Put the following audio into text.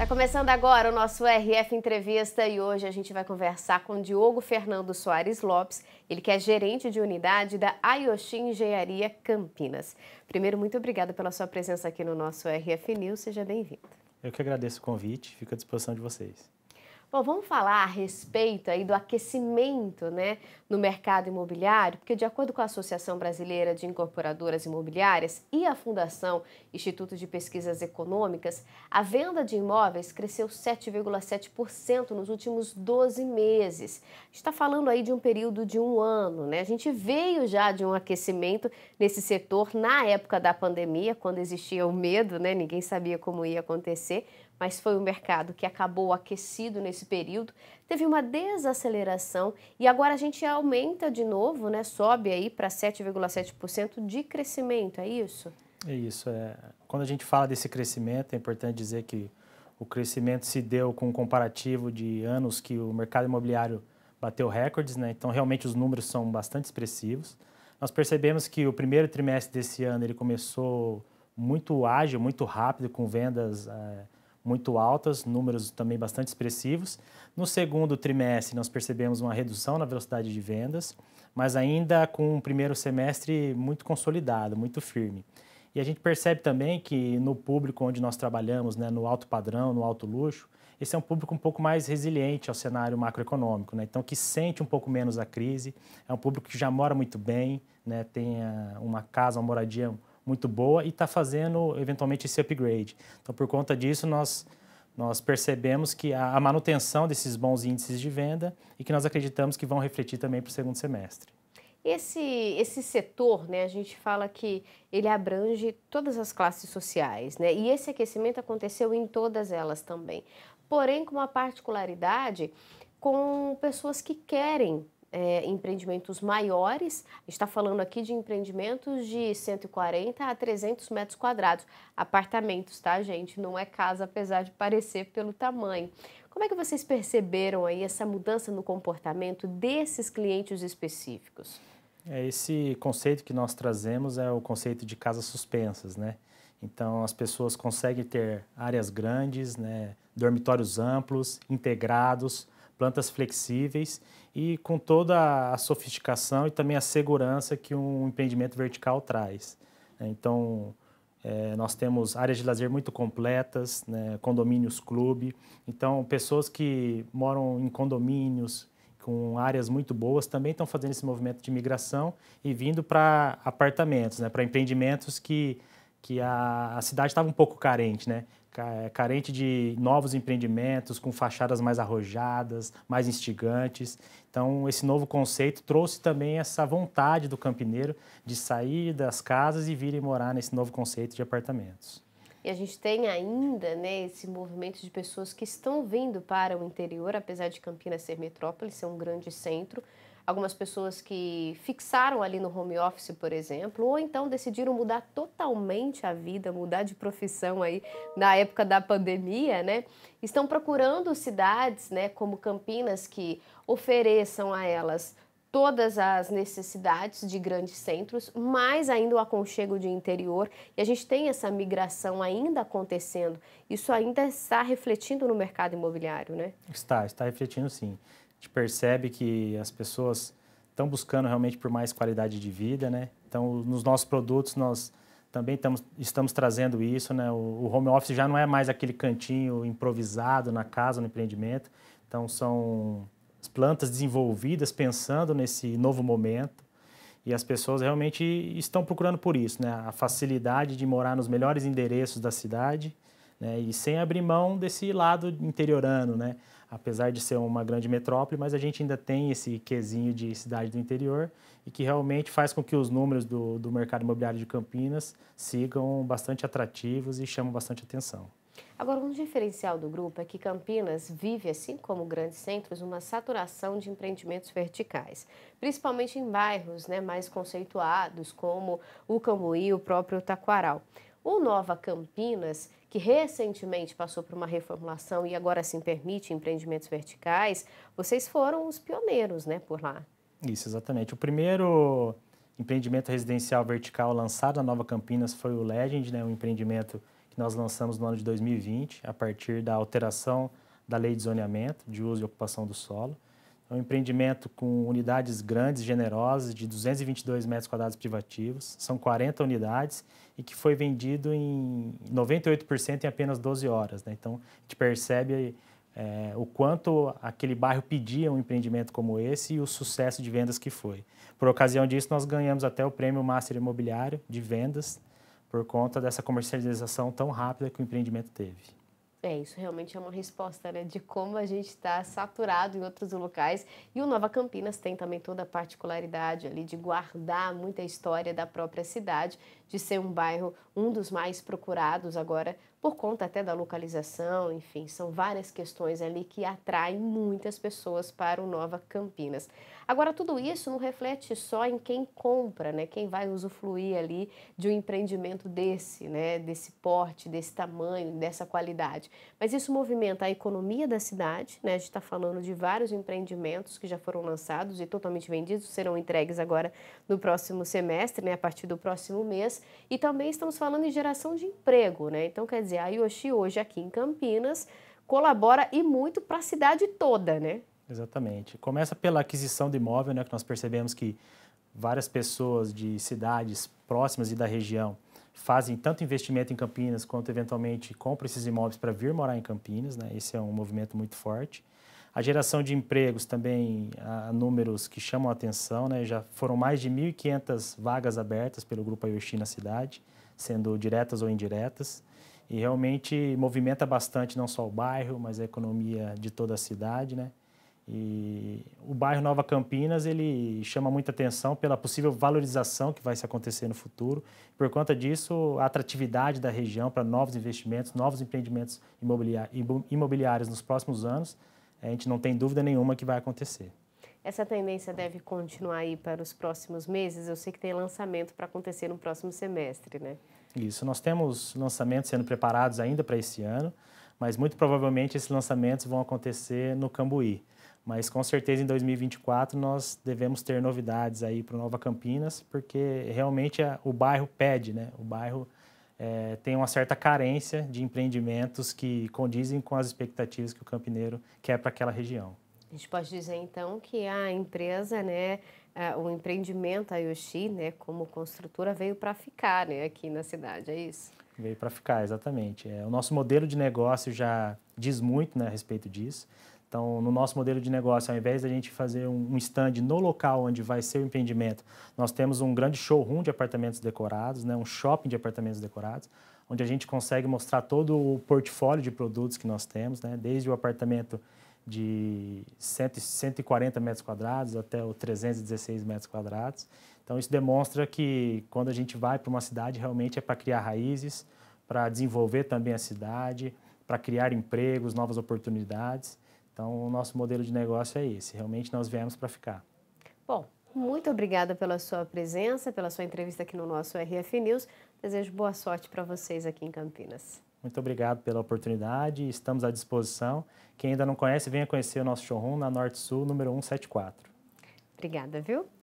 Tá começando agora o nosso RF Entrevista e hoje a gente vai conversar com Diogo Fernando Soares Lopes, ele que é gerente de unidade da Ayoshi Engenharia Campinas. Primeiro, muito obrigada pela sua presença aqui no nosso RF News, seja bem-vindo. Eu que agradeço o convite, fico à disposição de vocês. Bom, vamos falar a respeito aí do aquecimento, no mercado imobiliário, porque de acordo com a Associação Brasileira de Incorporadoras Imobiliárias e a Fundação Instituto de Pesquisas Econômicas, a venda de imóveis cresceu 7,7% nos últimos 12 meses. A gente está falando aí de um período de um ano, A gente veio já de um aquecimento nesse setor na época da pandemia, quando existia o medo, Ninguém sabia como ia acontecer, mas foi o mercado que acabou aquecido nesse período, teve uma desaceleração e agora a gente aumenta de novo, sobe aí para 7,7% de crescimento, é isso? É isso. Quando a gente fala desse crescimento, é importante dizer que o crescimento se deu com um comparativo de anos que o mercado imobiliário bateu recordes, Então, realmente, os números são bastante expressivos. Nós percebemos que o primeiro trimestre desse ano ele começou muito ágil, muito rápido, com vendas muito altas, números também bastante expressivos. No segundo trimestre, nós percebemos uma redução na velocidade de vendas, mas ainda com um primeiro semestre muito consolidado, muito firme. E a gente percebe também que no público onde nós trabalhamos, no alto padrão, no alto luxo, esse é um público um pouco mais resiliente ao cenário macroeconômico, Então, que sente um pouco menos a crise, é um público que já mora muito bem, tem uma casa, uma moradia muito boa e está fazendo, eventualmente, esse upgrade. Então, por conta disso, nós percebemos que a manutenção desses bons índices de venda e que nós acreditamos que vão refletir também para o segundo semestre. Esse setor, a gente fala que ele abrange todas as classes sociais, E esse aquecimento aconteceu em todas elas também. Porém, com uma particularidade, com pessoas que querem empreendimentos maiores. A gente está falando aqui de empreendimentos de 140 a 300 metros quadrados. Apartamentos, tá, gente? Não é casa, apesar de parecer pelo tamanho. Como é que vocês perceberam aí essa mudança no comportamento desses clientes específicos? Esse conceito que nós trazemos é o conceito de casas suspensas, Então, as pessoas conseguem ter áreas grandes, dormitórios amplos, integrados, plantas flexíveis e com toda a sofisticação e também a segurança que um empreendimento vertical traz. Então, nós temos áreas de lazer muito completas, condomínios clube. Então, pessoas que moram em condomínios com áreas muito boas também estão fazendo esse movimento de migração e vindo para apartamentos, para empreendimentos que a cidade estava um pouco carente, carente de novos empreendimentos com fachadas mais arrojadas, mais instigantes. Então, esse novo conceito trouxe também essa vontade do campineiro de sair das casas e vir morar nesse novo conceito de apartamentos. E a gente tem ainda, esse movimento de pessoas que estão vindo para o interior, apesar de Campinas ser metrópole, ser um grande centro. Algumas pessoas que fixaram ali no home office, por exemplo, ou então decidiram mudar totalmente a vida, mudar de profissão aí na época da pandemia, Estão procurando cidades, como Campinas, que ofereçam a elas todas as necessidades de grandes centros, mais ainda o aconchego de interior, e a gente tem essa migração ainda acontecendo. Isso ainda está refletindo no mercado imobiliário, Está refletindo sim. A gente percebe que as pessoas estão buscando realmente por mais qualidade de vida, Então, nos nossos produtos, nós também estamos trazendo isso, O home office já não é mais aquele cantinho improvisado na casa, no empreendimento. Então, são as plantas desenvolvidas pensando nesse novo momento e as pessoas realmente estão procurando por isso, A facilidade de morar nos melhores endereços da cidade, e sem abrir mão desse lado interiorano, Apesar de ser uma grande metrópole, mas a gente ainda tem esse quesinho de cidade do interior e que realmente faz com que os números do mercado imobiliário de Campinas sigam bastante atrativos e chamam bastante atenção. Agora, um diferencial do grupo é que Campinas vive, assim como grandes centros, uma saturação de empreendimentos verticais, principalmente em bairros mais conceituados, como o Cambuí e o próprio Taquaral. O Nova Campinas, que recentemente passou por uma reformulação e agora sim permite empreendimentos verticais, vocês foram os pioneiros, por lá. Isso, exatamente. O primeiro empreendimento residencial vertical lançado na Nova Campinas foi o Legend, um empreendimento que nós lançamos no ano de 2020, a partir da alteração da lei de zoneamento, de uso e ocupação do solo. É um empreendimento com unidades grandes, generosas, de 222 metros quadrados privativos, são 40 unidades e que foi vendido em 98% em apenas 12 horas, né? Então, a gente percebe o quanto aquele bairro pedia um empreendimento como esse e o sucesso de vendas que foi. Por ocasião disso, nós ganhamos até o prêmio Master Imobiliário de vendas por conta dessa comercialização tão rápida que o empreendimento teve. Isso realmente é uma resposta, né, de como a gente está saturado em outros locais. E o Nova Campinas tem também toda a particularidade ali de guardar muita história da própria cidade, de ser um bairro, um dos mais procurados agora, por conta até da localização, enfim, são várias questões ali que atraem muitas pessoas para o Nova Campinas. Agora, tudo isso não reflete só em quem compra, né, quem vai usufruir ali de um empreendimento desse, né, desse porte, desse tamanho, dessa qualidade. Mas isso movimenta a economia da cidade, né? A gente está falando de vários empreendimentos que já foram lançados e totalmente vendidos, serão entregues agora no próximo semestre, né? A partir do próximo mês. E também estamos falando em geração de emprego, né? Então, quer dizer, a Yoshi hoje aqui em Campinas colabora e muito para a cidade toda, né? Exatamente. Começa pela aquisição de imóvel, né? Que nós percebemos que várias pessoas de cidades próximas e da região fazem tanto investimento em Campinas quanto eventualmente compram esses imóveis para vir morar em Campinas, né? Esse é um movimento muito forte. A geração de empregos também há números que chamam a atenção, né? Já foram mais de 1.500 vagas abertas pelo Grupo Yoshi na cidade, sendo diretas ou indiretas, e realmente movimenta bastante não só o bairro, mas a economia de toda a cidade, né? E o bairro Nova Campinas, ele chama muita atenção pela possível valorização que vai se acontecer no futuro. Por conta disso, a atratividade da região para novos investimentos, novos empreendimentos imobiliários nos próximos anos, a gente não tem dúvida nenhuma que vai acontecer. Essa tendência deve continuar aí para os próximos meses? Eu sei que tem lançamento para acontecer no próximo semestre, né? Isso, nós temos lançamentos sendo preparados ainda para esse ano, mas muito provavelmente esses lançamentos vão acontecer no Cambuí. Mas com certeza em 2024 nós devemos ter novidades aí para o Nova Campinas, porque realmente o bairro pede, né? O bairro tem uma certa carência de empreendimentos que condizem com as expectativas que o campineiro quer para aquela região. A gente pode dizer então que a empresa, né, o empreendimento a Yoshi, né, como construtora veio para ficar, né, aqui na cidade, é isso? Veio para ficar, exatamente. O nosso modelo de negócio já diz muito, né, a respeito disso. Então, no nosso modelo de negócio, ao invés da gente fazer um stand no local onde vai ser o empreendimento, nós temos um grande showroom de apartamentos decorados, né, um shopping de apartamentos decorados, onde a gente consegue mostrar todo o portfólio de produtos que nós temos, né, desde o apartamento de 140 metros quadrados até o 316 metros quadrados. Então, isso demonstra que quando a gente vai para uma cidade, realmente é para criar raízes, para desenvolver também a cidade, para criar empregos, novas oportunidades. Então, o nosso modelo de negócio é esse. Realmente, nós viemos para ficar. Bom, muito obrigada pela sua presença, pela sua entrevista aqui no nosso RF News. Desejo boa sorte para vocês aqui em Campinas. Muito obrigado pela oportunidade. Estamos à disposição. Quem ainda não conhece, venha conhecer o nosso showroom na Norte Sul, número 174. Obrigada, viu?